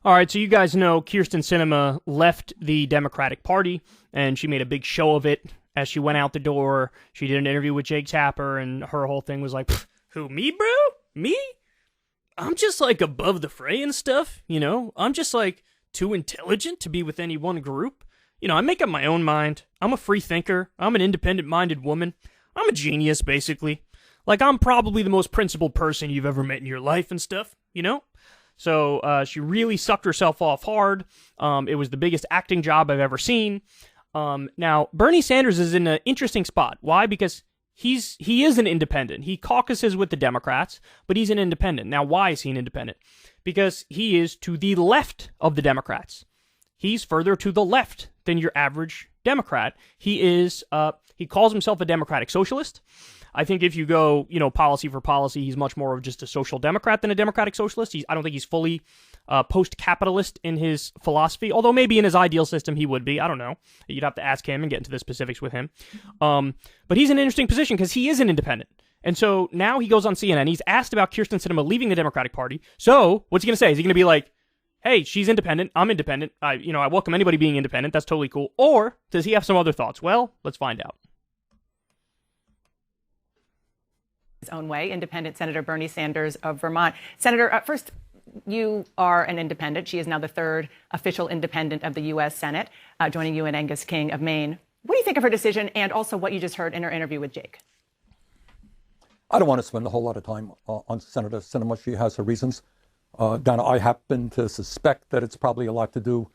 All right, so you guys know Kyrsten Sinema left the Democratic Party, and she made a big show of it as she went out the door. She did an interview with Jake Tapper, and her whole thing was like, who, me, bro? Me? I'm just, like, above the fray and stuff, you know? I'm just, like, too intelligent to be with any one group. You know, I make up my own mind. I'm a free thinker. I'm an independent-minded woman. I'm a genius, basically. Like, I'm probably the most principled person you've ever met in your life and stuff, you know? So she really sucked herself off hard. It was the biggest acting job I've ever seen. Now, Bernie Sanders is in an interesting spot. Why? Because he is an independent. He caucuses with the Democrats, but he's an independent. Now, why is he an independent? Because he is to the left of the Democrats. He's further to the left than your average Democrat. He calls himself a democratic socialist. I think if you go, you know, policy for policy, he's much more of just a social democrat than a democratic socialist. I don't think he's fully post-capitalist in his philosophy, although maybe in his ideal system he would be. I don't know. You'd have to ask him and get into the specifics with him. But he's in an interesting position because he is an independent. And so now he goes on CNN. He's asked about Kyrsten Sinema leaving the Democratic Party. So what's he going to say? Is he going to be like, hey, she's independent, I'm independent, I welcome anybody being independent, that's totally cool? Or does he have some other thoughts? Well, let's find out. His own way, independent Senator Bernie Sanders of Vermont. Senator, first, you are an independent. She is now the third official independent of the U.S. Senate, joining you and Angus King of Maine. What do you think of her decision and also what you just heard in her interview with Jake? I don't want to spend a whole lot of time on Senator Sinema. She has her reasons. Donna, I happen to suspect that it's probably a lot to do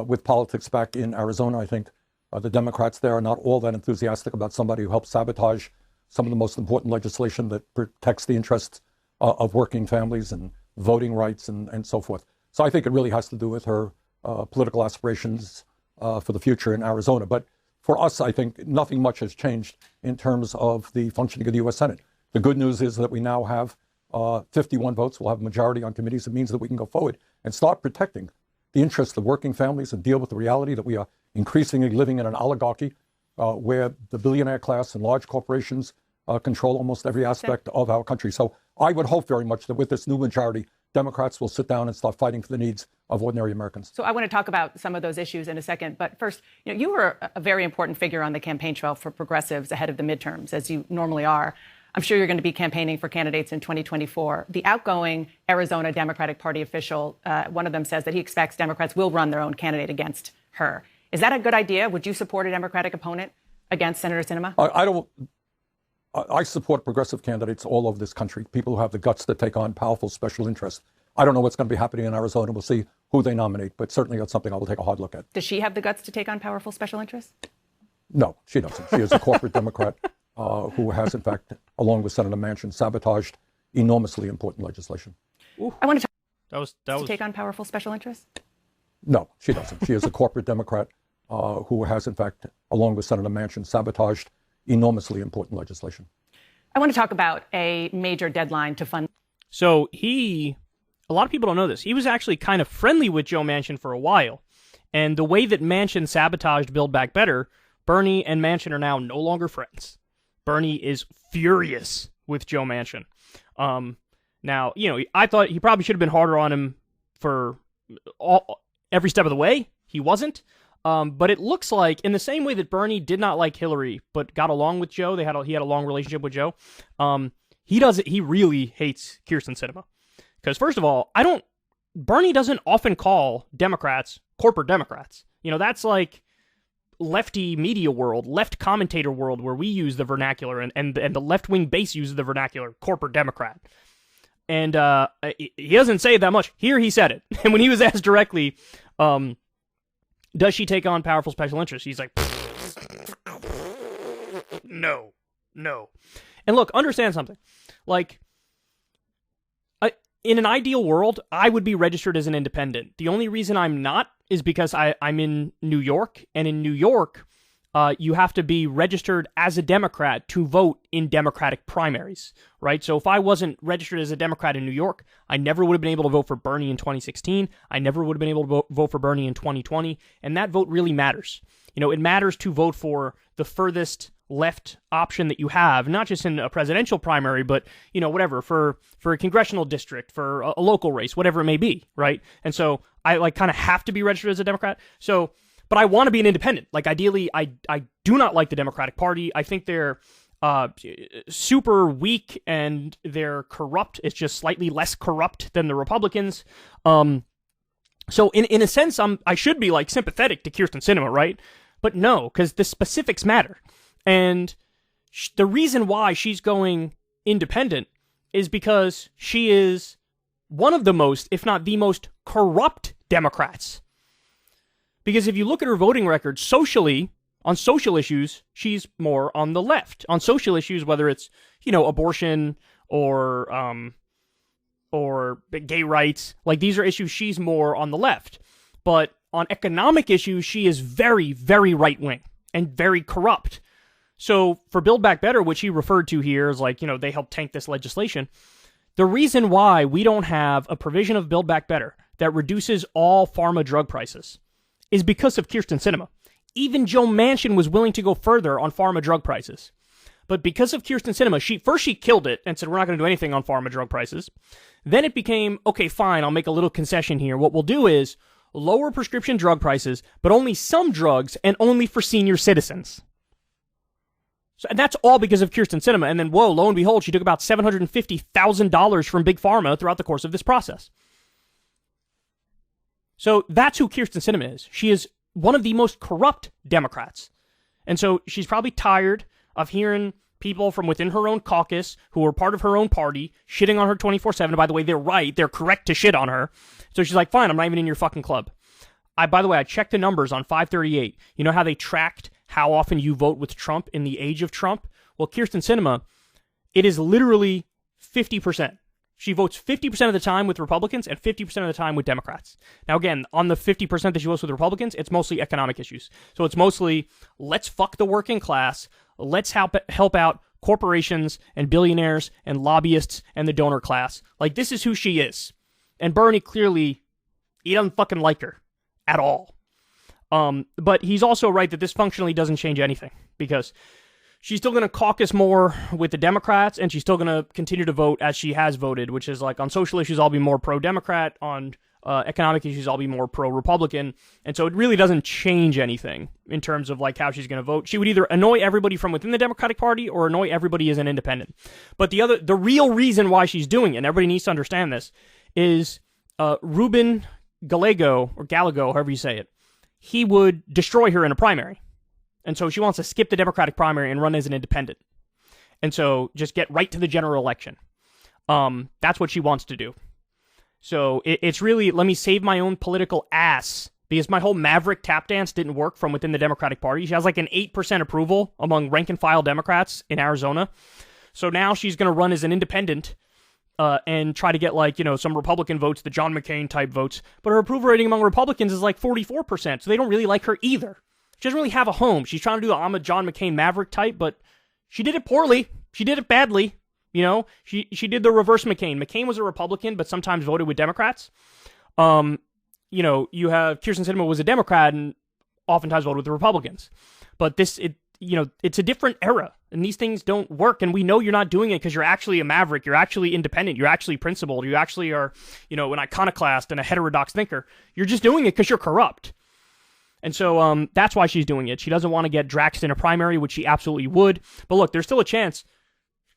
with politics back in Arizona. I think the Democrats there are not all that enthusiastic about somebody who helped sabotage some of the most important legislation that protects the interests of working families and voting rights and so forth. So I think it really has to do with her political aspirations for the future in Arizona. But for us, I think nothing much has changed in terms of the functioning of the U.S. Senate. The good news is that we now have 51 votes. We'll have a majority on committees. It means that we can go forward and start protecting the interests of working families and deal with the reality that we are increasingly living in an oligarchy where the billionaire class and large corporations control almost every aspect of our country. So I would hope very much that with this new majority, Democrats will sit down and start fighting for the needs of ordinary Americans. So I want to talk about some of those issues in a second. But first, you were a very important figure on the campaign trail for progressives ahead of the midterms, as you normally are. I'm sure you're going to be campaigning for candidates in 2024. The outgoing Arizona Democratic Party official, one of them says that he expects Democrats will run their own candidate against her. Is that a good idea? Would you support a Democratic opponent against Senator Sinema? I support progressive candidates all over this country, people who have the guts to take on powerful special interests. I don't know what's going to be happening in Arizona. We'll see who they nominate, but certainly that's something I will take a hard look at. Does she have the guts to take on powerful special interests? No, she doesn't. She is a corporate Democrat who has, in fact, along with Senator Manchin, sabotaged enormously important legislation. I want to talk take on powerful special interests? No, she doesn't. She is a corporate Democrat who has, in fact, along with Senator Manchin, sabotaged enormously important legislation. I want to talk about a major deadline to fund. So a lot of people don't know this. He was actually kind of friendly with Joe Manchin for a while. And the way that Manchin sabotaged Build Back Better, Bernie and Manchin are now no longer friends. Bernie is furious with Joe Manchin. Now, I thought he probably should have been harder on him for every step of the way. He wasn't. But it looks like, in the same way that Bernie did not like Hillary, but got along with Joe, he had a long relationship with Joe. He really hates Kyrsten Sinema. Because first of all, Bernie doesn't often call Democrats corporate Democrats. That's like lefty media world, left commentator world, where we use the vernacular and the left-wing base uses the vernacular, corporate Democrat. And he doesn't say it that much. Here he said it. And when he was asked directly, does she take on powerful special interests? He's like, no. And look, understand something. Like, in an ideal world, I would be registered as an independent. The only reason I'm not is because I'm in New York, and in New York, you have to be registered as a Democrat to vote in Democratic primaries, right? So if I wasn't registered as a Democrat in New York, I never would have been able to vote for Bernie in 2016. I never would have been able to vote for Bernie in 2020, and that vote really matters. It matters to vote for the furthest left option that you have, not just in a presidential primary, but, whatever, for a congressional district, for a local race, whatever it may be, right? And so I kind of have to be registered as a Democrat. So, but I want to be an independent. Like, ideally, I do not like the Democratic Party. I think they're super weak and they're corrupt. It's just slightly less corrupt than the Republicans. So in a sense, I should be like sympathetic to Kyrsten Sinema, right? But no, because the specifics matter. And the reason why she's going independent is because she is one of the most, if not the most, corrupt Democrats. Because if you look at her voting record, socially, on social issues, she's more on the left. On social issues, whether it's, abortion or gay rights, like these are issues she's more on the left. But on economic issues, she is very, very right-wing and very corrupt. So for Build Back Better, which he referred to here as like, they helped tank this legislation, the reason why we don't have a provision of Build Back Better that reduces all pharma drug prices is because of Kyrsten Sinema. Even Joe Manchin was willing to go further on pharma drug prices. But because of Kyrsten Sinema, she killed it and said, we're not going to do anything on pharma drug prices. Then it became, okay, fine, I'll make a little concession here. What we'll do is lower prescription drug prices, but only some drugs and only for senior citizens. So, and that's all because of Kyrsten Sinema. And then, whoa, lo and behold, she took about $750,000 from Big Pharma throughout the course of this process. So that's who Kyrsten Sinema is. She is one of the most corrupt Democrats. And so she's probably tired of hearing people from within her own caucus who are part of her own party shitting on her 24/7. By the way, they're right. They're correct to shit on her. So she's like, fine, I'm not even in your fucking club. By the way, I checked the numbers on 538. You know how they tracked how often you vote with Trump in the age of Trump? Well, Kyrsten Sinema, it is literally 50%. She votes 50% of the time with Republicans and 50% of the time with Democrats. Now, again, on the 50% that she votes with Republicans, it's mostly economic issues. So it's mostly, let's fuck the working class, let's help out corporations and billionaires and lobbyists and the donor class. Like, this is who she is. And Bernie, clearly, he doesn't fucking like her at all. But he's also right that this functionally doesn't change anything, because she's still going to caucus more with the Democrats, and she's still going to continue to vote as she has voted, which is like on social issues, I'll be more pro-Democrat. On economic issues, I'll be more pro-Republican. And so it really doesn't change anything in terms of like how she's going to vote. She would either annoy everybody from within the Democratic Party or annoy everybody as an independent. But the real reason why she's doing it, and everybody needs to understand this, is Ruben Gallego, or Gallego, however you say it, he would destroy her in a primary. And so she wants to skip the Democratic primary and run as an independent. And so just get right to the general election. That's what she wants to do. So it's really, let me save my own political ass, because my whole Maverick tap dance didn't work from within the Democratic Party. She has like an 8% approval among rank and file Democrats in Arizona. So now she's going to run as an independent and try to get like, some Republican votes, the John McCain type votes. But her approval rating among Republicans is like 44%. So they don't really like her either. She doesn't really have a home. She's trying to do the I'm a John McCain Maverick type, but she did it poorly. She did it badly. She did the reverse McCain. McCain was a Republican, but sometimes voted with Democrats. You have Kyrsten Sinema was a Democrat and oftentimes voted with the Republicans. But it's a different era, and these things don't work. And we know you're not doing it because you're actually a maverick. You're actually independent. You're actually principled. You actually are, an iconoclast and a heterodox thinker. You're just doing it because you're corrupt. And so that's why she's doing it. She doesn't want to get Draxed in a primary, which she absolutely would. But look, there's still a chance.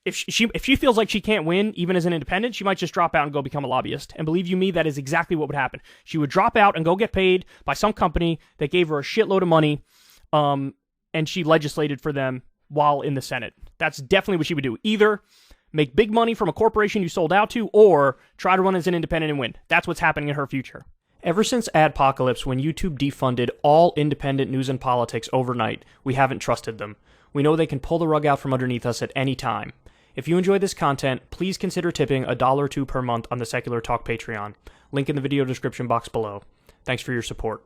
If she feels like she can't win, even as an independent, she might just drop out and go become a lobbyist. And believe you me, that is exactly what would happen. She would drop out and go get paid by some company that gave her a shitload of money, and she legislated for them while in the Senate. That's definitely what she would do. Either make big money from a corporation you sold out to, or try to run as an independent and win. That's what's happening in her future. Ever since Adpocalypse, when YouTube defunded all independent news and politics overnight, we haven't trusted them. We know they can pull the rug out from underneath us at any time. If you enjoy this content, please consider tipping $1 or $2 per month on the Secular Talk Patreon. Link in the video description box below. Thanks for your support.